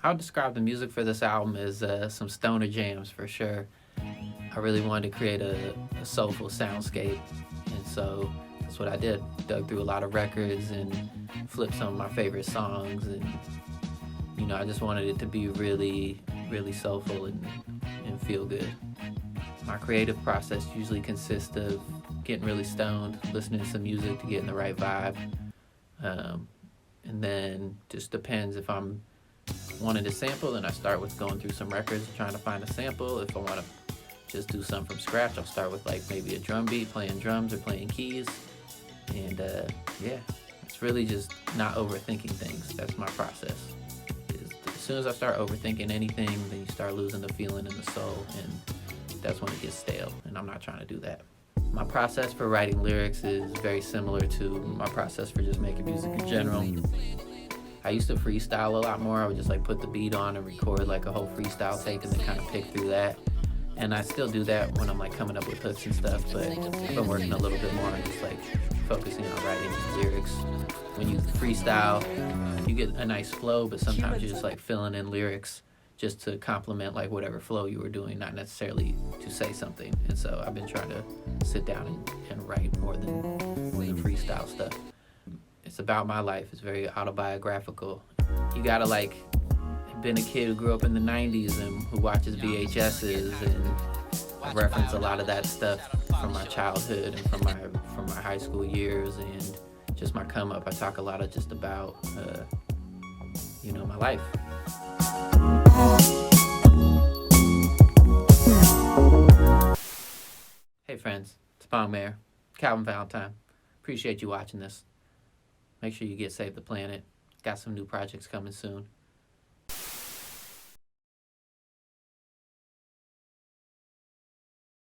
I would describe the music for this album as some stoner jams for sure. I really wanted to create a soulful soundscape, and so that's what I did. Dug through a lot of records and flipped some of my favorite songs, and I just wanted it to be really, really soulful and feel good. My creative process usually consists of getting really stoned, listening to some music to get in the right vibe, and then just depends if I'm wanting to sample, then I start with going through some records trying to find a sample. If I want to just do something from scratch, I'll start with like maybe a drum beat, playing drums or playing keys. And yeah, it's really just not overthinking things. That's my process. As soon as I start overthinking anything, then you start losing the feeling in the soul, and that's when it gets stale, and I'm not trying to do that. My process for writing lyrics is very similar to my process for just making music in general. I used to freestyle a lot more. I would just like put the beat on and record like a whole freestyle take and then kind of pick through that. And I still do that when I'm like coming up with hooks and stuff, but I've been working a little bit more on just like focusing on writing lyrics. When you freestyle, you get a nice flow, but sometimes you're just like filling in lyrics just to complement like whatever flow you were doing, not necessarily to say something. And so I've been trying to sit down and write more than freestyle stuff. It's about my life. It's very autobiographical. You gotta like been a kid who grew up in the 90s and who watches VHSs, and I reference a lot of that stuff from my childhood and from my high school years and just my come up. I talk a lot of just about my life. Hey friends, it's Bong Mayer, Calvin Valentine. Appreciate you watching this. Make sure you get Save the Planet. Got some new projects coming soon.